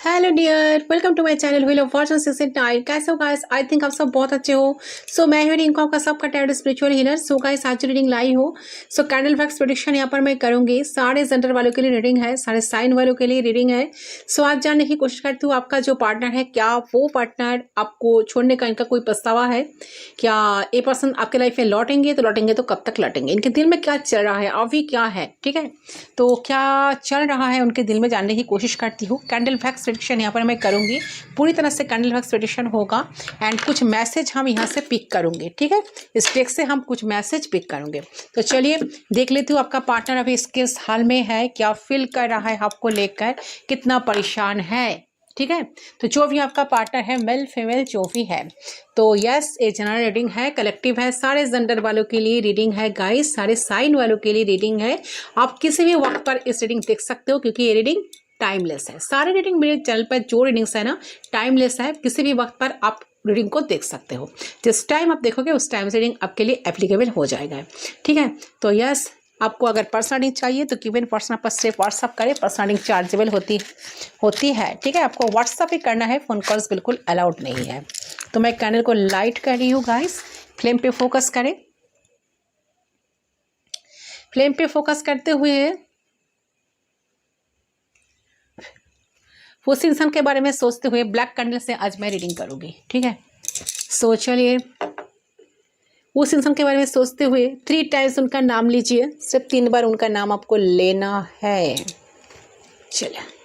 Hello dear, welcome to my channel wheel of fortune season 9। कैसे हो guys? I think आप सब बहुत अच्छे हो। सो मैं हूं रिंकू, आपका सबका tarot spiritual healer. So guys, आज रीडिंग लाई हो। सो कैंडल फैक्स प्रेडिक्शन यहाँ पर मैं करूंगी। सारे जेंडर वालों के लिए रीडिंग है, सारे साइन वालों के लिए रीडिंग है। सो आज जानने की कोशिश करती हूँ आपका जो पार्टनर है, क्या वो पार्टनर आपको छोड़ने का इनका कोई पछतावा है? क्या ये पर्सन आपके लाइफ में लौटेंगे? तो लौटेंगे तो कब तक लौटेंगे? इनके दिल में क्या चल रहा है अभी, क्या है? ठीक है, तो क्या चल रहा है उनके दिल में जानने की कोशिश करती हूँ। कैंडल फैक्स प्रेडिक्शन यहाँ पर मैं करूँगी, पूरी तरह से कैंडल फैक्स प्रेडिक्शन होगा एंड कुछ मैसेज हम यहाँ से पिक करूँगे। ठीक है, इस टेक्स्ट से हम कुछ मैसेज पिक करेंगे। तो चलिए देख लेती हूँ आपका पार्टनर अभी किस हाल में है, क्या फील कर रहा है आपको लेकर, कितना परेशान है। ठीक है, तो जो भी आपका पार्टनर है, मेल फीमेल जो भी है, तो यस, ये जनरल रीडिंग है, कलेक्टिव है, सारे जेंडर वालों के लिए रीडिंग है गाइस, सारे साइन वालों के लिए रीडिंग है। आप किसी भी वक्त पर इस रीडिंग देख सकते हो क्योंकि ये रीडिंग टाइमलेस है। सारे रीडिंग मेरे चैनल पर जो रीडिंग्स है ना, टाइमलेस है, किसी भी वक्त पर आप रीडिंग को देख सकते हो। जिस टाइम आप देखोगे उस टाइम से रीडिंग आपके लिए एप्लीकेबल हो जाएगा। ठीक है, तो यस, आपको अगर पर्सनल रीडिंग चाहिए तो गिवन पर्सनल पर सिर्फ व्हाट्सअप करें, पर्सनल रीडिंग चार्जेबल होती है। ठीक है, आपको व्हाट्सअप ही करना है, फ़ोन कॉल्स बिल्कुल अलाउड नहीं है। तो मैं कैंडल को लाइट कर रही हूँ गाइस, फ्लेम पे फोकस करें। फ्लेम पे फोकस करते हुए उस इंसान के बारे में सोचते हुए ब्लैक कैंडल से आज मैं रीडिंग करूँगी। ठीक है, सो चलिए उस इंसान के बारे में सोचते हुए 3 टाइम्स उनका नाम लीजिए। सिर्फ 3 बार उनका नाम आपको लेना है। चलिए,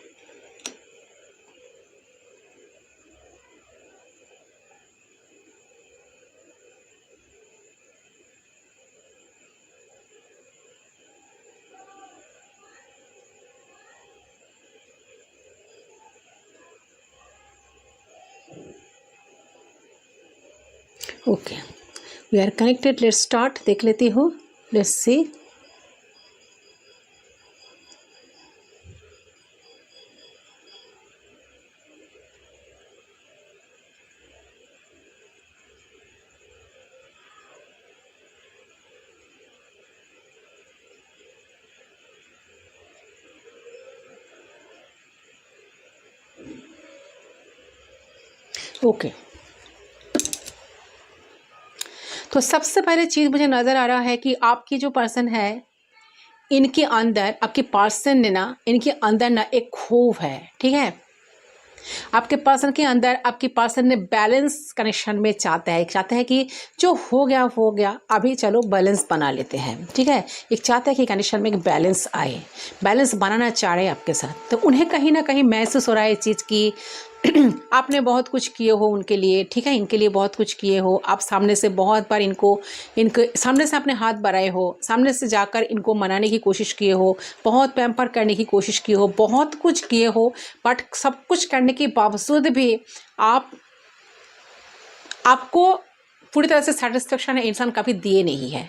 okay, we are connected, let's start. देख लेती हूँ, लेट्स सी। ओके, तो सबसे पहले चीज़ मुझे नज़र आ रहा है कि आपकी जो पर्सन है, इनके अंदर, आपके पर्सन ने ना, इनके अंदर ना एक खौफ है। ठीक है, आपके पर्सन के अंदर, आपके पर्सन ने बैलेंस कनेक्शन में चाहता है कि जो हो गया, अभी चलो बैलेंस बना लेते हैं। ठीक है, एक चाहता है कि कनेक्शन में एक बैलेंस आए, बैलेंस बनाना चाह रहे हैं आपके साथ। तो उन्हें कहीं ना कहीं महसूस हो रहा है इस चीज़ की आपने बहुत कुछ किए हो उनके लिए। ठीक है, इनके लिए बहुत कुछ किए हो आप, सामने से बहुत बार इनके सामने से अपने हाथ बढ़ाए हो, सामने से जाकर इनको मनाने की कोशिश किए हो, बहुत पैम्पर करने की कोशिश की हो, बहुत कुछ किए हो, बट सब कुछ करने के बावजूद भी आपको पूरी तरह से सेटिस्फेक्शन है इंसान कभी दिए नहीं है,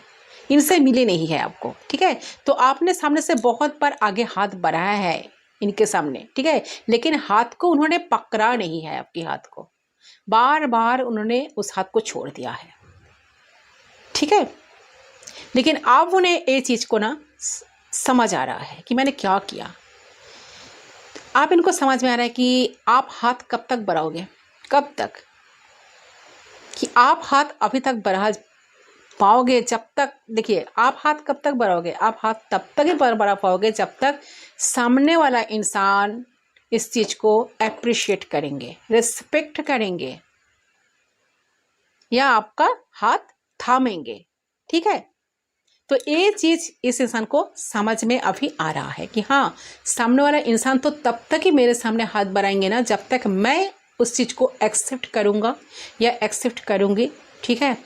इनसे मिले नहीं है आपको। ठीक है, तो आपने सामने से बहुत बार आगे हाथ बढ़ाया है इनके सामने। ठीक है, लेकिन हाथ को उन्होंने पकड़ा नहीं है, आपके हाथ को बार बार उन्होंने उस हाथ को छोड़ दिया है। ठीक है, लेकिन अब उन्हें ये चीज़ को ना समझ आ रहा है कि मैंने क्या किया। आप इनको समझ में आ रहा है कि आप हाथ कब तक बढ़ाओगे, कब तक, कि आप हाथ अभी तक बढ़ा पाओगे जब तक, देखिए आप हाथ कब तक बढ़ाओगे, आप हाथ तब तक ही बढ़ा पाओगे जब तक सामने वाला इंसान इस चीज़ को एप्रिशिएट करेंगे, रिस्पेक्ट करेंगे, या आपका हाथ थामेंगे। ठीक है, तो ये चीज़ इस इंसान को समझ में अभी आ रहा है कि हाँ, सामने वाला इंसान तो तब तक ही मेरे सामने हाथ बढ़ाएंगे ना जब तक मैं उस चीज़ को एक्सेप्ट करूँगा या एक्सेप्ट करूँगी। ठीक है,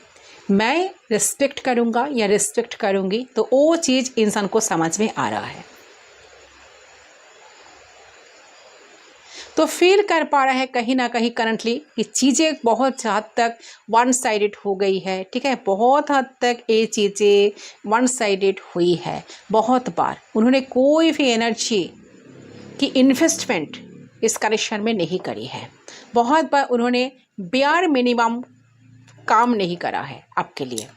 मैं रिस्पेक्ट करूँगा या रिस्पेक्ट करूँगी, तो वो चीज़ इंसान को समझ में आ रहा है। तो फील कर पा रहा है कहीं ना कहीं करंटली कि चीज़ें बहुत हद तक वन साइडेड हो गई है। ठीक है, बहुत हद तक ये चीज़ें वन साइडेड हुई है। बहुत बार उन्होंने कोई भी एनर्जी की इन्वेस्टमेंट इस कनेक्शन में नहीं करी है, बहुत बार उन्होंने बेयर मिनिमम काम नहीं करा है आपके लिए,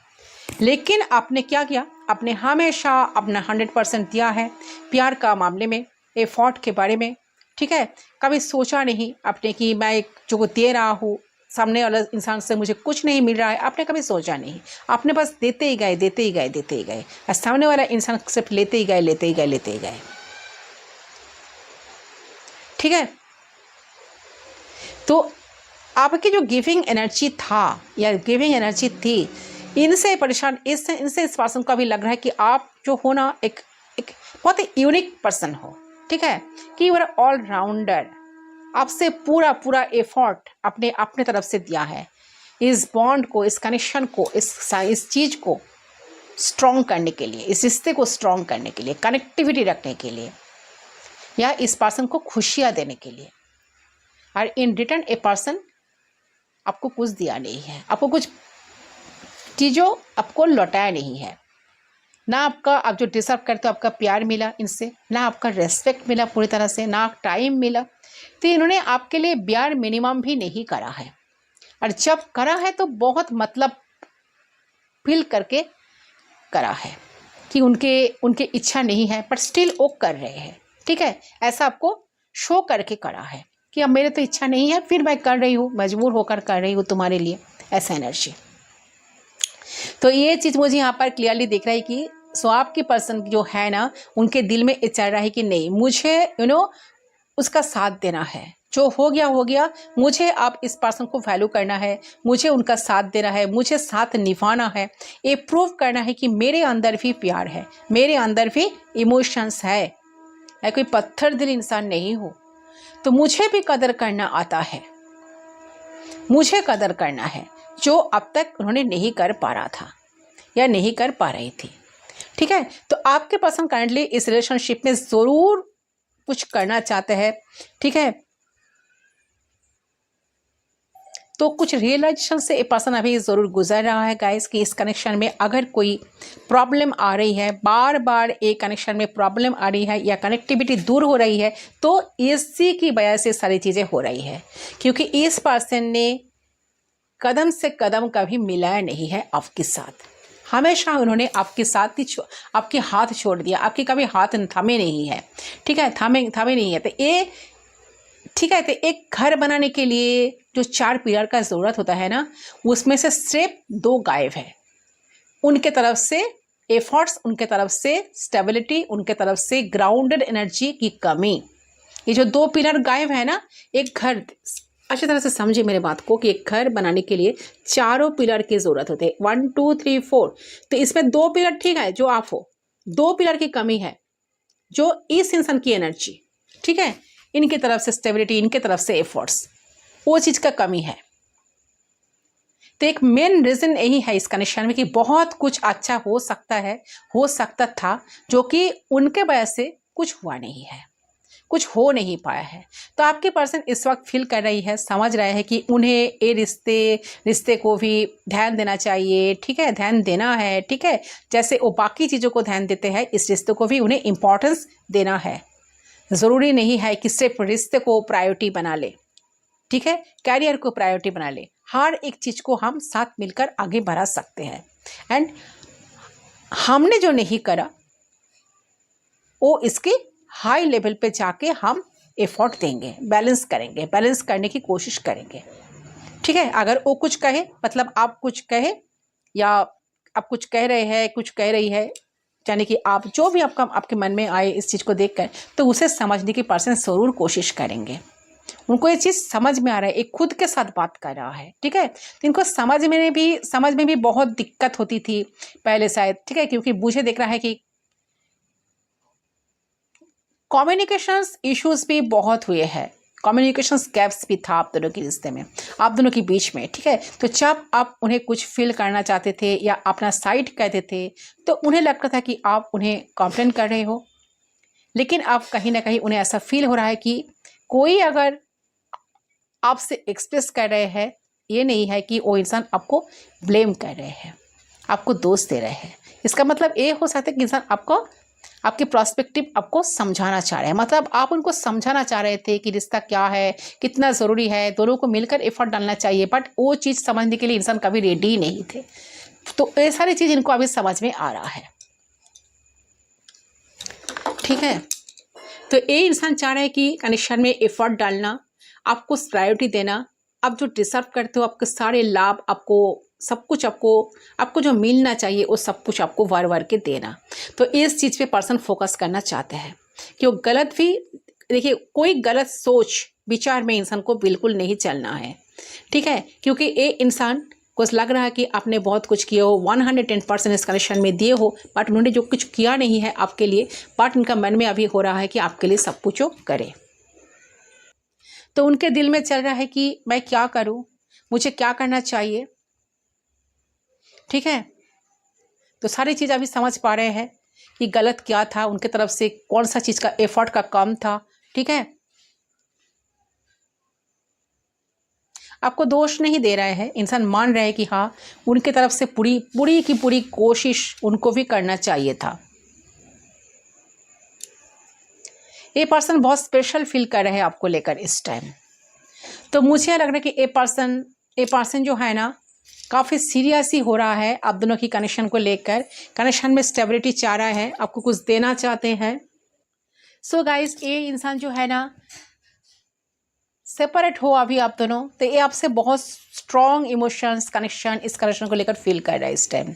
लेकिन आपने क्या किया, आपने हमेशा अपना 100% दिया है प्यार का मामले में, एफर्ट के बारे में। ठीक है, कभी सोचा नहीं आपने कि मैं एक जो दे रहा हूँ सामने वाला इंसान से मुझे कुछ नहीं मिल रहा है, आपने कभी सोचा नहीं। आपने बस देते ही गए, देते ही गए, देते ही गए, और सामने वाला इंसान सिर्फ लेते ही गए, लेते ही गए, लेते ही गए। ठीक है, तो आपकी जो गिविंग एनर्जी था या गिविंग एनर्जी थी, इनसे परेशान, इनसे इस पर्सन को अभी लग रहा है कि आप जो हो ना एक बहुत ही यूनिक पर्सन हो। ठीक है, कि यू आर ऑल राउंडर, आपसे पूरा एफर्ट अपने अपने तरफ से दिया है इस बॉन्ड को, इस कनेक्शन को, इस चीज़ को स्ट्रॉन्ग करने के लिए, इस रिश्ते को स्ट्रॉन्ग करने के लिए, कनेक्टिविटी रखने के लिए, या इस पर्सन को खुशियाँ देने के लिए। और इन रिटर्न ए पर्सन आपको कुछ दिया नहीं है, आपको कुछ चीज़ों आपको लौटाया नहीं है। ना आपका आप जो डिजर्व करते हो आपका प्यार मिला इनसे, ना आपका रेस्पेक्ट मिला पूरी तरह से, ना टाइम मिला। तो इन्होंने आपके लिए प्यार मिनिमम भी नहीं करा है, और जब करा है तो बहुत मतलब फील करके करा है कि उनके इच्छा नहीं है, पर स्टिल वो कर रहे हैं। ठीक है, ऐसा आपको शो करके करा है कि अब मेरे तो इच्छा नहीं है, फिर मैं कर रही हूँ, मजबूर होकर कर रही हूँ तुम्हारे लिए, ऐसा एनर्जी। तो ये चीज़ मुझे यहाँ पर क्लियरली दिख रहा है कि आपकी पर्सन जो है ना, उनके दिल में ये चल रहा है कि नहीं, मुझे उसका साथ देना है, जो हो गया, मुझे आप इस पर्सन को वैल्यू करना है, मुझे उनका साथ देना है, मुझे साथ निभाना है, ये प्रूव करना है कि मेरे अंदर भी प्यार है, मेरे अंदर भी इमोशंस है, मैं कोई पत्थर दिल इंसान नहीं हूँ। तो मुझे भी कदर करना आता है, मुझे कदर करना है, जो अब तक उन्होंने नहीं कर पा रहा था या नहीं कर पा रही थी। ठीक है, तो आपके पर्सन करंटली इस रिलेशनशिप में ज़रूर कुछ करना चाहते हैं। ठीक है, तो कुछ रियलाइजेशन से ये पर्सन अभी ज़रूर गुजर रहा है गाइस, कि इस कनेक्शन में अगर कोई प्रॉब्लम आ रही है, बार बार एक कनेक्शन में प्रॉब्लम आ रही है या कनेक्टिविटी दूर हो रही है, तो इसी की वजह से सारी चीज़ें हो रही है, क्योंकि इस पर्सन ने कदम से कदम कभी मिलाया नहीं है आपके साथ। हमेशा उन्होंने आपके साथ ही आपके हाथ छोड़ दिया, आपके कभी हाथ थमे नहीं है। ठीक है, थमे नहीं है। तो ये ठीक है, तो एक घर बनाने के लिए जो 4 पिलर का ज़रूरत होता है ना, उसमें से सिर्फ 2 गायब है। उनके तरफ से एफर्ट्स, उनके तरफ से स्टेबिलिटी, उनके तरफ से ग्राउंडेड एनर्जी की कमी, ये जो 2 पिलर गायब है ना, एक घर, अच्छी तरह से समझिए मेरे बात को, कि एक घर बनाने के लिए 4 पिलर की ज़रूरत होते हैं, 1 2 3 4। तो इसमें 2 पिलर ठीक है जो आप हो, 2 पिलर की कमी है, जो इस इंसान की एनर्जी, ठीक है, इनकी तरफ से स्टेबिलिटी, इनके तरफ से एफर्ट्स, वो चीज़ का कमी है। तो एक मेन रीज़न यही है इस कनेक्शन में कि बहुत कुछ अच्छा हो सकता है, हो सकता था, जो कि उनके वजह से कुछ हुआ नहीं है, कुछ हो नहीं पाया है। तो आपके पर्सन इस वक्त फील कर रही है, समझ रहे हैं कि उन्हें ये रिश्ते को भी ध्यान देना चाहिए। ठीक है, ध्यान देना है। ठीक है, जैसे वो बाकी चीज़ों को ध्यान देते हैं, इस रिश्ते को भी उन्हें इम्पोर्टेंस देना है। ज़रूरी नहीं है कि सिर्फ रिश्ते को प्रायोरिटी बना ले, ठीक है, कैरियर को प्रायोरिटी बना ले, हर एक चीज़ को हम साथ मिलकर आगे बढ़ा सकते हैं। एंड हमने जो नहीं करा वो इसके हाई लेवल पे जाके हम एफर्ट देंगे, बैलेंस करेंगे, बैलेंस करने की कोशिश करेंगे। ठीक है, अगर वो कुछ कहे, मतलब आप कुछ कहे या आप कुछ कह रहे हैं, कुछ कह रही है, यानी कि आप जो भी आपके मन में आए इस चीज़ को देखकर, तो उसे समझने की पर्सन ज़रूर कोशिश करेंगे। उनको ये चीज़ समझ में आ रहा है, एक खुद के साथ बात कर रहा है। ठीक है, तो इनको समझ में भी बहुत दिक्कत होती थी पहले शायद। ठीक है, क्योंकि मुझे देख रहा है कि कम्युनिकेशंस इश्यूज भी बहुत हुए हैं, कम्युनिकेशंस गैप्स भी था आप दोनों के रिश्ते में, आप दोनों के बीच में। ठीक है, तो जब आप उन्हें कुछ फील करना चाहते थे या अपना साइड कहते थे, तो उन्हें लगता था कि आप उन्हें कंप्लेन कर रहे हो, लेकिन अब कहीं ना कहीं उन्हें ऐसा फील हो रहा है कि कोई अगर आपसे एक्सप्रेस कर रहे हैं, ये नहीं है कि वो इंसान आपको ब्लेम कर रहे हैं, आपको दोष दे रहे हैं। इसका मतलब ये हो सकता है कि इंसान आपके प्रोस्पेक्टिव आपको समझाना चाह रहे हैं, मतलब आप उनको समझाना चाह रहे थे कि रिश्ता क्या है, कितना ज़रूरी है, दोनों को मिलकर एफर्ट डालना चाहिए, बट वो चीज़ समझने के लिए इंसान कभी रेडी नहीं थे। तो ये सारी चीज़ इनको अभी समझ में आ रहा है। ठीक है, तो ये इंसान चाह रहा है कि कनेक्शन में एफर्ट डालना, आपको प्रायोरिटी देना, आप जो डिजर्व करते हो, आपके सारे लाभ, आपको सब कुछ, आपको जो मिलना चाहिए वो सब कुछ आपको वर के देना। तो इस चीज़ पे पर्सन फोकस करना चाहते हैं कि वो गलत भी, देखिए कोई गलत सोच विचार में इंसान को बिल्कुल नहीं चलना है, ठीक है, क्योंकि ये इंसान को लग रहा है कि आपने बहुत कुछ किया हो, 110% इस कनेक्शन में दिए हो, बट उन्होंने जो कुछ किया नहीं है आपके लिए, बट उनका मन में अभी हो रहा है कि आपके लिए सब कुछ वो करे। तो उनके दिल में चल रहा है कि मैं क्या करूं, मुझे क्या करना चाहिए, ठीक है। तो सारी चीज़ अभी समझ पा रहे हैं कि गलत क्या था उनके तरफ से, कौन सा चीज़ का एफर्ट का कम था, ठीक है। आपको दोष नहीं दे रहा है, इंसान मान रहा है कि हाँ उनके तरफ से पूरी की पूरी कोशिश उनको भी करना चाहिए था। ये पर्सन बहुत स्पेशल फील कर रहे हैं आपको लेकर इस टाइम। तो मुझे लग रहा है कि ये पर्सन जो है ना काफ़ी सीरियस ही हो रहा है आप दोनों की कनेक्शन को लेकर, कनेक्शन में स्टेबिलिटी चाह रहा है, आपको कुछ देना चाहते हैं। सो गाइस, ये इंसान जो है ना सेपरेट हो अभी आप दोनों, तो ये आपसे बहुत स्ट्रॉन्ग इमोशंस कनेक्शन, इस कनेक्शन को लेकर फील कर रहा है इस टाइम,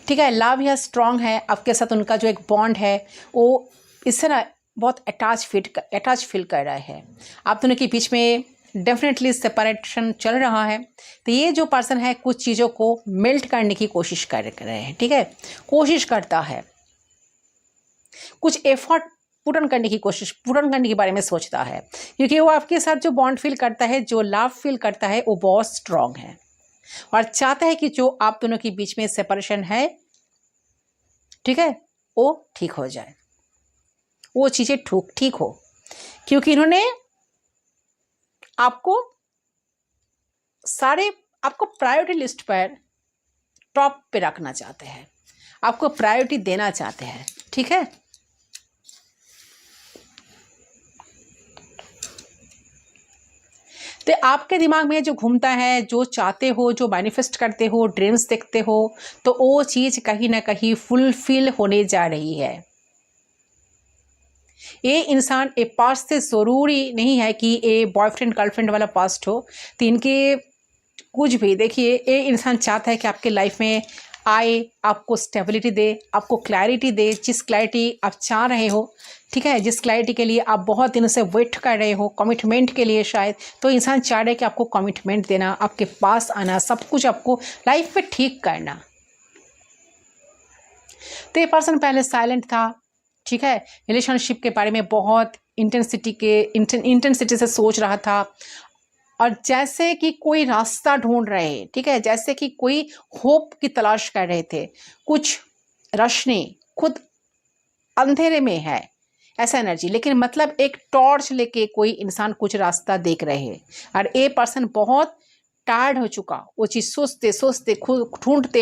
ठीक है। लव यह स्ट्रॉन्ग है आपके साथ, उनका जो एक बॉन्ड है वो इससे ना बहुत अटैच फील कर रहा है। आप दोनों के बीच में डेफिनेटली सेपरेशन चल रहा है। तो ये जो पर्सन है कुछ चीज़ों को मेल्ट करने की कोशिश कर रहे हैं, ठीक है, कोशिश करता है, कुछ एफर्ट पूर्ण करने के बारे में सोचता है, क्योंकि वो आपके साथ जो बॉन्ड फील करता है, जो लव फील करता है, वो बहुत स्ट्रांग है और चाहता है कि जो आप दोनों के बीच में सेपरेशन है, ठीक है, वो ठीक हो जाए, वो चीज़ें ठीक हो, क्योंकि इन्होंने आपको प्रायोरिटी लिस्ट पर टॉप पे रखना चाहते हैं, आपको प्रायोरिटी देना चाहते हैं, ठीक है। तो आपके दिमाग में जो घूमता है, जो चाहते हो, जो मैनिफेस्ट करते हो, ड्रीम्स देखते हो, तो वो चीज़ कहीं ना कहीं फुलफिल होने जा रही है। ये इंसान एक पास्ट से ज़रूरी नहीं है कि ये बॉयफ्रेंड गर्लफ्रेंड वाला पास्ट हो, तो इनके कुछ भी, देखिए ये इंसान चाहता है कि आपके लाइफ में आए, आपको स्टेबिलिटी दे, आपको क्लैरिटी दे, जिस क्लैरिटी आप चाह रहे हो, ठीक है, जिस क्लैरिटी के लिए आप बहुत दिनों से वेट कर रहे हो, कमिटमेंट के लिए शायद, तो इंसान चाह रहा है कि आपको कमिटमेंट देना, आपके पास आना, सब कुछ आपको लाइफ में ठीक करना। तो ये पर्सन पहले साइलेंट था, ठीक है, रिलेशनशिप के बारे में बहुत इंटेंसिटी से सोच रहा था, और जैसे कि कोई रास्ता ढूंढ रहे, ठीक है, जैसे कि कोई होप की तलाश कर रहे थे, कुछ रोशनी, खुद अंधेरे में है ऐसा एनर्जी, लेकिन मतलब एक टॉर्च लेके कोई इंसान कुछ रास्ता देख रहे हैं, और ये पर्सन बहुत टायर्ड हो चुका, वो चीज़ सोचते सोचते, खुद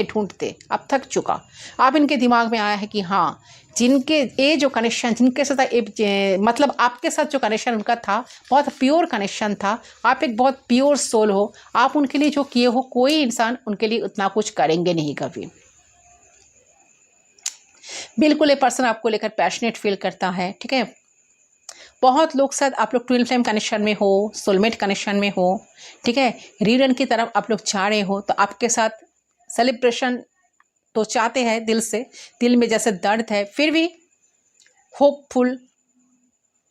ढूंढते अब थक चुका। अब इनके दिमाग में आया है कि हाँ, जिनके ये जो कनेक्शन, जिनके साथ मतलब आपके साथ जो कनेक्शन उनका था बहुत प्योर कनेक्शन था, आप एक बहुत प्योर सोल हो, आप उनके लिए जो किए हो, कोई इंसान उनके लिए उतना कुछ करेंगे नहीं कभी। बिल्कुल ये पर्सन आपको लेकर पैशनेट फील करता है, ठीक है। बहुत लोग साथ आप लोग ट्विन फ्लेम कनेक्शन में हो, सोलमेट कनेक्शन में हो, ठीक है, रीरन की तरफ आप लोग चाह रहे हो, तो आपके साथ सेलिब्रेशन तो चाहते हैं दिल से, दिल में जैसे दर्द है, फिर भी होपफुल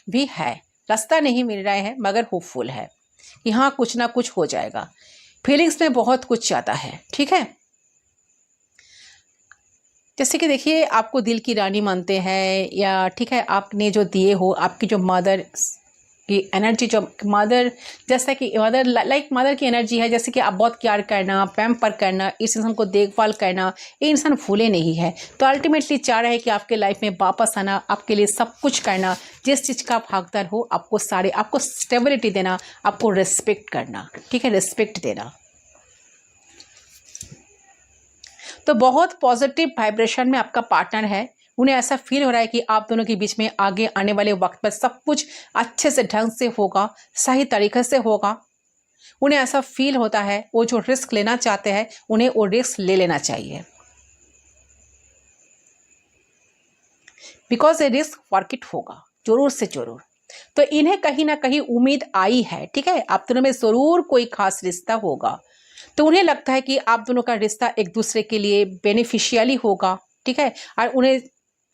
भी है, रास्ता नहीं मिल रहा है मगर होपफुल है कि हाँ कुछ ना कुछ हो जाएगा। फीलिंग्स में बहुत कुछ चाहता है, ठीक है। जैसे कि देखिए आपको दिल की रानी मानते हैं, या ठीक है, आपने जो दिए हो, आपकी जो मदर की एनर्जी, जो मदर, जैसा कि मदर लाइक मदर की एनर्जी है, जैसे कि आप बहुत केयर करना, पैम्पर करना, इस इंसान को देखभाल करना, ये इंसान भूले नहीं है। तो अल्टीमेटली चाह रहा है कि आपके लाइफ में वापस आना, आपके लिए सब कुछ करना, जिस चीज़ का आप हकदार हो, आपको स्टेबिलिटी देना, आपको रिस्पेक्ट करना, ठीक है, रिस्पेक्ट देना। तो बहुत पॉजिटिव वाइब्रेशन में आपका पार्टनर है, उन्हें ऐसा फील हो रहा है कि आप दोनों के बीच में आगे आने वाले वक्त पर सब कुछ अच्छे से ढंग से होगा, सही तरीके से होगा। उन्हें ऐसा फील होता है, वो जो रिस्क लेना चाहते हैं उन्हें वो रिस्क ले लेना चाहिए, बिकॉज ये रिस्क वर्क इट होगा, जरूर से जरूर। तो इन्हें कहीं ना कहीं उम्मीद आई है, ठीक है, आप दोनों में जरूर कोई खास रिश्ता होगा। तो उन्हें लगता है कि आप दोनों का रिश्ता एक दूसरे के लिए बेनिफिशियली होगा, ठीक है, और उन्हें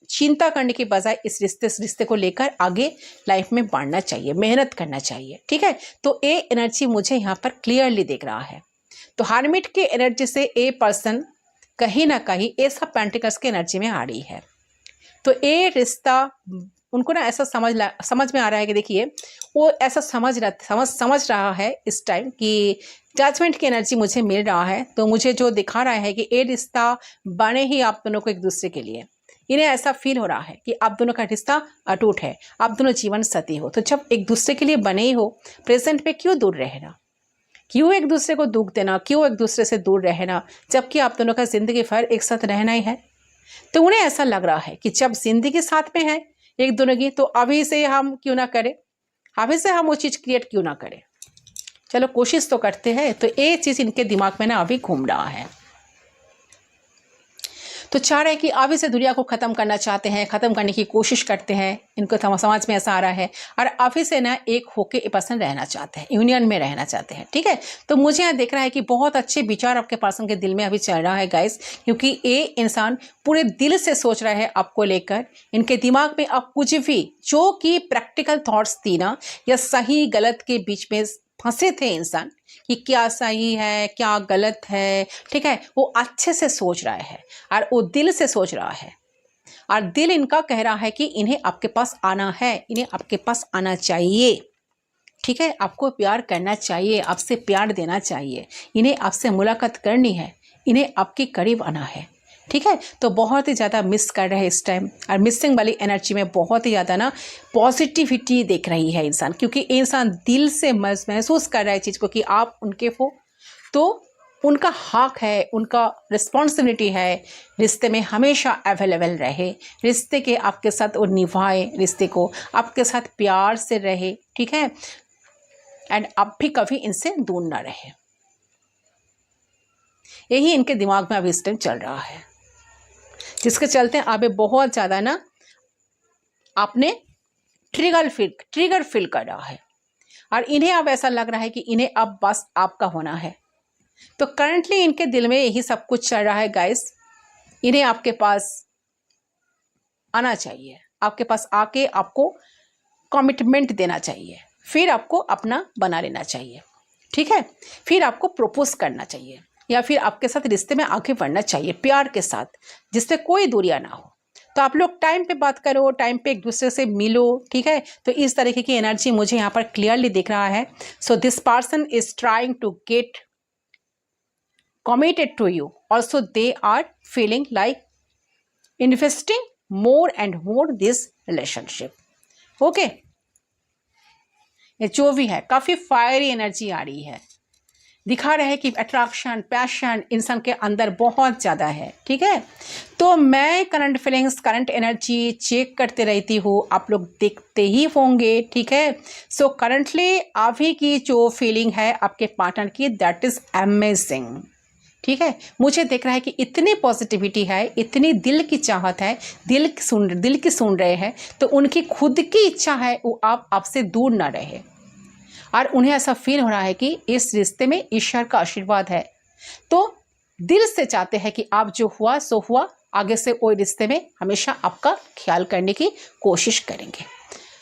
चिंता करने के बजाय इस रिश्ते को लेकर आगे लाइफ में बढ़ना चाहिए, मेहनत करना चाहिए, ठीक है। तो ये एनर्जी मुझे यहाँ पर क्लियरली दिख रहा है। तो हार्मिट के एनर्जी से ए पर्सन कहीं ना कहीं एस ऑफ पेंटिकल्स के एनर्जी में आ रही है। तो ये रिश्ता उनको ना ऐसा समझ में आ रहा है कि देखिए वो ऐसा समझ रहा है इस टाइम कि जजमेंट की एनर्जी मुझे मिल रहा है, तो मुझे जो दिखा रहा है कि ये रिश्ता बने ही आप दोनों को एक दूसरे के लिए। इन्हें ऐसा फील हो रहा है कि आप दोनों का रिश्ता अटूट है, आप दोनों जीवन साथी हो। तो जब एक दूसरे के लिए बने ही हो, प्रेजेंट में क्यों दूर रहना, क्यों एक दूसरे को दुख देना, क्यों एक दूसरे से दूर रहना, जबकि आप दोनों का जिंदगी भर एक साथ रहना ही है। तो उन्हें ऐसा लग रहा है कि जब जिंदगी साथ में है एक दोनों की, तो अभी से हम क्यों ना करें, अभी से हम वो चीज़ क्रिएट क्यों ना करें, चलो कोशिश तो करते हैं। तो ये चीज़ इनके दिमाग में ना अभी घूम रहा है। तो चाह रहे हैं कि अभी से दुनिया को ख़त्म करना चाहते हैं, ख़त्म करने की कोशिश करते हैं, इनको समझ में ऐसा आ रहा है। और अभी से ना एक होके पर्सन रहना चाहते हैं, यूनियन में रहना चाहते हैं, ठीक है। तो मुझे यहाँ देख रहा है कि बहुत अच्छे विचार आपके पर्सन के दिल में अभी चल रहा है गाइस, क्योंकि ये इंसान पूरे दिल से सोच रहा है आपको लेकर। इनके दिमाग में अब कुछ भी जो कि प्रैक्टिकल थॉट्स थी ना, या सही गलत के बीच में फंसे थे इंसान कि क्या सही है क्या गलत है, ठीक है, वो अच्छे से सोच रहा है और वो दिल से सोच रहा है। और दिल इनका कह रहा है कि इन्हें आपके पास आना है, इन्हें आपके पास आना चाहिए, ठीक है, आपको प्यार करना चाहिए, आपसे प्यार देना चाहिए, इन्हें आपसे मुलाकात करनी है, इन्हें आपके करीब आना है, ठीक है। तो बहुत ही ज़्यादा मिस कर रहे हैं इस टाइम। और मिसिंग वाली एनर्जी में बहुत ही ज़्यादा ना पॉजिटिविटी देख रही है इंसान, क्योंकि इंसान दिल से महसूस कर रहा है चीज़ को कि आप उनके हो, तो उनका हक है, उनका रिस्पॉन्सिबिलिटी है रिश्ते में हमेशा अवेलेबल रहे, रिश्ते के आपके साथ वो निभाए, रिश्ते को आपके साथ प्यार से रहे, ठीक है, एंड आप भी कभी इनसे दूर ना रहे। यही इनके दिमाग में अभी इस टाइम चल रहा है, जिसके चलते अभी बहुत ज़्यादा ना आपने ट्रिगर फील कर रहा है। और इन्हें अब ऐसा लग रहा है कि इन्हें अब बस आपका होना है। तो करंटली इनके दिल में यही सब कुछ चल रहा है गाइस। इन्हें आपके पास आना चाहिए, आपके पास आके आपको कमिटमेंट देना चाहिए, फिर आपको अपना बना लेना चाहिए, ठीक है, फिर आपको प्रपोज करना चाहिए, या फिर आपके साथ रिश्ते में आगे बढ़ना चाहिए प्यार के साथ, जिससे कोई दूरियां ना हो। तो आप लोग टाइम पे बात करो, टाइम पे एक दूसरे से मिलो, ठीक है। तो इस तरीके की एनर्जी मुझे यहाँ पर क्लियरली दिख रहा है। So this person is trying to get committed to you. Also, they are feeling like investing more and more this relationship. Okay? ये जो भी है काफी फायरी एनर्जी आ रही है, दिखा रहे हैं कि अट्रैक्शन पैशन इंसान के अंदर बहुत ज़्यादा है, ठीक है। तो मैं current feelings current energy check करते रहती हूँ, आप लोग देखते ही होंगे, ठीक है। सो करंटली अभी की जो फीलिंग है आपके पार्टनर की, दैट इज़ अमेजिंग, ठीक है। मुझे देख रहा है कि इतनी पॉजिटिविटी है, इतनी दिल की चाहत है, दिल की सुन रहे हैं, तो उनकी खुद की इच्छा है वो आपसे दूर ना रहे। और उन्हें ऐसा फील हो रहा है कि इस रिश्ते में ईश्वर का आशीर्वाद है, तो दिल से चाहते हैं कि आप जो हुआ सो हुआ, आगे से कोई रिश्ते में हमेशा आपका ख्याल करने की कोशिश करेंगे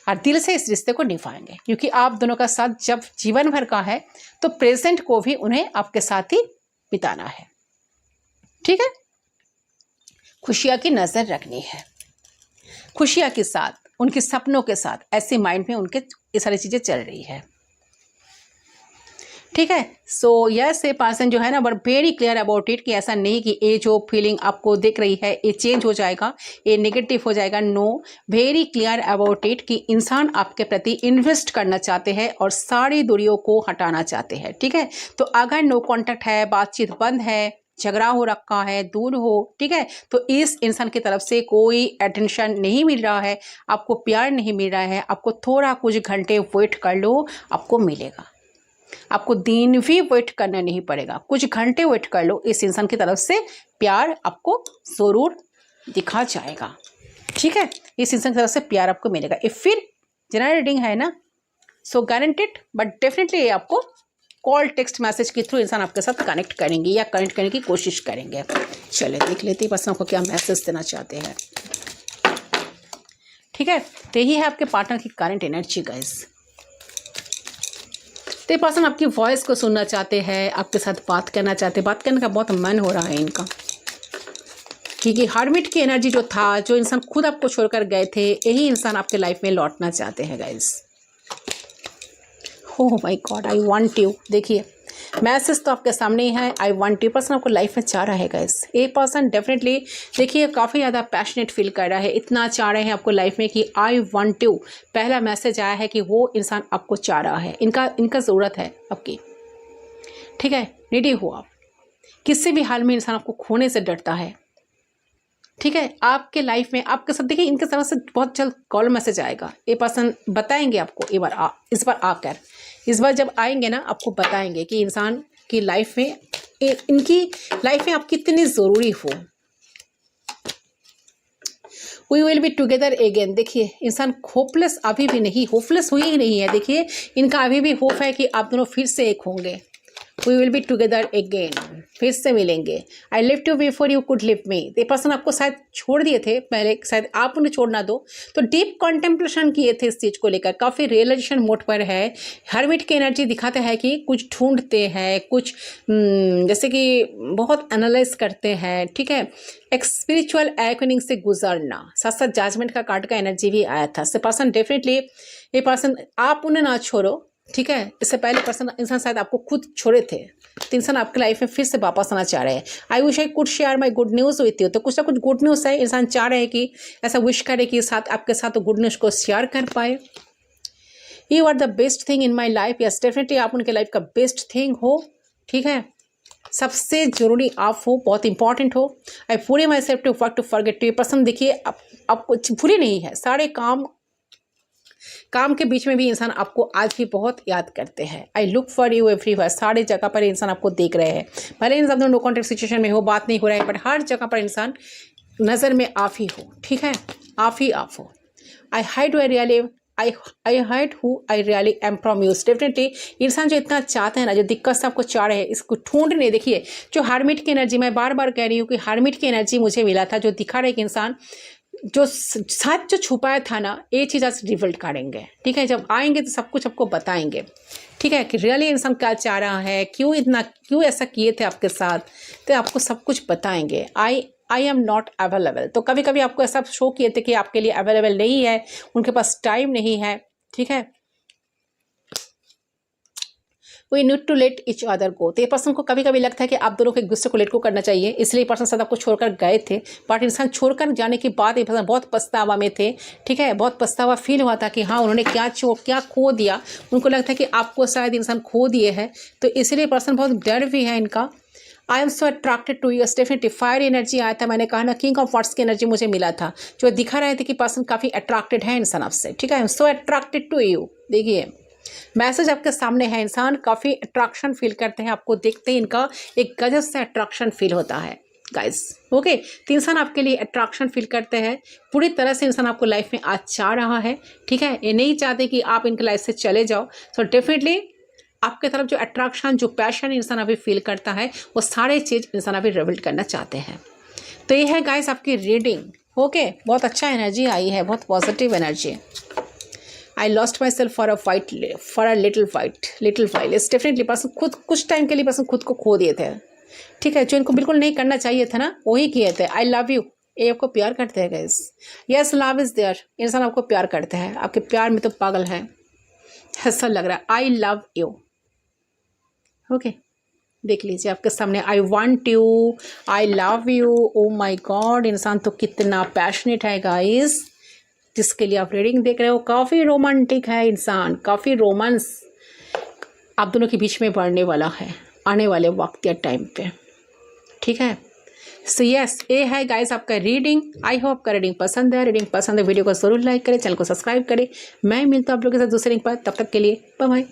और दिल से इस रिश्ते को निभाएंगे, क्योंकि आप दोनों का साथ जब जीवन भर का है तो प्रेजेंट को भी उन्हें आपके साथ ही बिताना है, ठीक है। खुशियां की नजर रखनी है, खुशियां के साथ, उनके सपनों के साथ, ऐसे माइंड में उनके ये सारी चीजें चल रही है, ठीक है। सो यस ये पर्सन जो है ना, but very clear about it कि ऐसा नहीं कि ये जो फीलिंग आपको दिख रही है ये चेंज हो जाएगा, ये नेगेटिव हो जाएगा, no, very clear about it कि इंसान आपके प्रति इन्वेस्ट करना चाहते हैं और सारी दूरियों को हटाना चाहते हैं, ठीक है। तो अगर नो कॉन्टैक्ट है, बातचीत बंद है, झगड़ा हो रखा है, दूर हो, ठीक है, तो इस इंसान की तरफ से कोई अटेंशन नहीं मिल रहा है, आपको प्यार नहीं मिल रहा है, आपको थोड़ा कुछ घंटे वेट कर लो, आपको मिलेगा। आपको दिन भी वेट करना नहीं पड़ेगा, कुछ घंटे वेट कर लो, इस इंसान की तरफ से प्यार आपको जरूर दिखा जाएगा, ठीक है, इस इंसान की तरफ से प्यार आपको मिलेगा। ये फिर जनरल रीडिंग है ना, सो गारंटेड, बट डेफिनेटली ये आपको कॉल टेक्स्ट मैसेज के थ्रू इंसान आपके साथ कनेक्ट करेंगे या कनेक्ट करने की कोशिश करेंगे। चलिए देख लेते हैं पर्सन को क्या मैसेज देना चाहते हैं। ठीक है, तो यही है आपके पार्टनर की करंट एनर्जी गाइस। तो ये पर्सन आपकी वॉइस को सुनना चाहते हैं, आपके साथ बात करना चाहते हैं, बात करने का बहुत मन हो रहा है इनका, क्योंकि हार्मिट की एनर्जी जो था, जो इंसान खुद आपको छोड़कर गए थे, यही इंसान आपके लाइफ में लौटना चाहते हैं guys. Oh my God, I want you. देखिए मैसेज तो आपके सामने ही है, आई वांट यू। पर्सन आपको लाइफ में चाह रहा है गाइस। ये पर्सन डेफिनेटली देखिए काफ़ी ज़्यादा पैशनेट फील कर रहा है, इतना चाह रहे हैं आपको लाइफ में कि आई वांट यू। पहला मैसेज आया है कि वो इंसान आपको चाह रहा है, इनका ज़रूरत है आपकी। ठीक है, रेडी हो आप। किसी भी हाल में इंसान आपको खोने से डरता है। ठीक है, आपके लाइफ में आपके साथ देखिए इनके तरफ से बहुत जल्द कॉल मैसेज आएगा। ये पर्सन बताएंगे आपको इस बार आकर, इस बार जब आएंगे ना आपको बताएंगे कि इंसान की लाइफ में इनकी लाइफ में आप कितनी ज़रूरी हो। We will be together again. देखिए इंसान होपलेस अभी भी नहीं, होपलेस हुई ही नहीं है। देखिए इनका अभी भी होप है कि आप दोनों फिर से एक होंगे। We will be together again, फिर से मिलेंगे। I lift you before you could lift me. ये पर्सन आपको शायद छोड़ दिए थे पहले, शायद आप उन्हें छोड़ ना दो, तो डीप कॉन्टेम्पलेशन किए थे इस चीज़ को लेकर, काफ़ी रियलाइजेशन मोड पर है। हर्मिट की एनर्जी दिखाते हैं कि कुछ ढूंढते हैं, कुछ जैसे कि बहुत एनालाइज करते हैं। ठीक है, एक स्पिरिचुअल एवेकनिंग से गुजरना, साथ साथ जजमेंट का कार्ड का एनर्जी भी आया था। से पर्सन डेफिनेटली, ये पर्सन आप उन्हें ना छोड़ो। ठीक है, इससे पहले पर्सन इंसान शायद आपको खुद छोड़े थे, तो इंसान आपके लाइफ में फिर से वापस आना चाह रहे हैं। I wish I could share my good news with you. तो कुछ ना कुछ गुड न्यूज़ है, इंसान चाह रहे हैं कि ऐसा विश करे कि साथ आपके साथ गुड न्यूज़ को शेयर कर पाए। You are the best thing in my life. Yes definitely आप उनके लाइफ का बेस्ट थिंग हो। ठीक है, सबसे जरूरी आप हो, बहुत इंपॉर्टेंट हो। आई पूरे myself to work to forget you. Person देखिए आप कुछ भूले नहीं है, सारे काम के बीच में भी इंसान आपको आज भी बहुत याद करते हैं। I look for you everywhere. सारे जगह पर इंसान आपको देख रहे हैं, भले इंसान दोनों नो कॉन्टेक्ट सिचुएशन में हो, बात नहीं हो रहा है, बट हर जगह पर इंसान नज़र में आप ही हो। ठीक है, आप ही आप हो। आई hide I really I hide who I really am from you. Definitely इंसान जो इतना चाहते हैं ना, जो दिक्कत से आपको चाह रहे हैं, इसको ढूंढने। देखिए जो हार्मिट की एनर्जी, मैं बार बार कह रही हूँ कि हार्मिट की एनर्जी मुझे मिला था, जो दिखा रहे कि इंसान जो साथ जो छुपाया था ना, ये चीज़ आज रिवल्ट करेंगे। ठीक है, जब आएंगे तो सब कुछ आपको बताएंगे। ठीक है, कि रियली इंसान क्या चाह रहा है, क्यों ऐसा किए थे आपके साथ, तो आपको सब कुछ बताएंगे। I am not available. तो कभी कभी आपको ऐसा शो किए थे कि आपके लिए अवेलेबल नहीं है, उनके पास टाइम नहीं है। ठीक है, we need to let each other go. तो ये पर्सन को कभी कभी लगता है कि आप दोनों के गुस्से को लेट को करना चाहिए, इसलिए पर्सन शायद आपको छोड़कर गए थे, बट इंसान छोड़कर जाने के बाद ये पर्सन बहुत पछतावा में थे। ठीक है, बहुत पछतावा फील हुआ था कि हाँ उन्होंने क्या खो दिया। उनको लगता है कि आपको शायद इंसान खो दिए हैं, तो इसलिए पर्सन बहुत डर भी है इनका। I am so attracted to you. Definitely fire energy आया था, मैंने कहा ना किंग ऑफ वाट्स की एनर्जी मुझे मिला था, जो दिखा रहे थे कि पर्सन काफ़ी अट्रैक्टेड है इंसान आपसे। ठीक है, I am so attracted to you. देखिए मैसेज आपके सामने है, इंसान काफ़ी अट्रैक्शन फील करते हैं, आपको देखते ही इनका एक गजब से अट्रैक्शन फील होता है गाइस। ओके, तो इंसान आपके लिए अट्रैक्शन फील करते हैं पूरी तरह से। इंसान आपको लाइफ में आज चाह रहा है। ठीक है, ये नहीं चाहते कि आप इनके लाइफ से चले जाओ। सो डेफिनेटली आपके तरफ जो अट्रैक्शन, जो पैशन इंसान अभी फील करता है, वो सारे चीज़ इंसान अभी रिवील करना चाहते हैं। तो ये है गाइस आपकी रीडिंग। ओके, बहुत अच्छा एनर्जी आई है, बहुत positive energy. I lost my self for a little fight. इस डेफिनेटली पर्सन खुद कुछ टाइम के लिए पर्सन खुद को खो दिए थे। ठीक है, जो इनको बिल्कुल नहीं करना चाहिए था ना, वही किए थे। आई लव यू, ये आपको प्यार करते हैं guys. Yes, love is there. इंसान आपको प्यार करते हैं, आपके प्यार में तो पागल है, ऐसा लग रहा है। I love you. ओके, देख लीजिए आपके सामने I want you, I love you. Oh my God, इंसान तो कितना पैशनेट है गाइस, जिसके लिए आप रीडिंग देख रहे हो। काफ़ी रोमांटिक है इंसान, काफ़ी रोमांस आप दोनों के बीच में बढ़ने वाला है आने वाले वक्त या टाइम पे। ठीक है, सो यस, ये है गाइस आपका रीडिंग। आई होप आपका रीडिंग पसंद है। रीडिंग पसंद है वीडियो को ज़रूर लाइक करें, चैनल को सब्सक्राइब करें। मैं मिलता हूँ आप लोगों के साथ दूसरे लिंक पर, तब तक के लिए बाय बाय।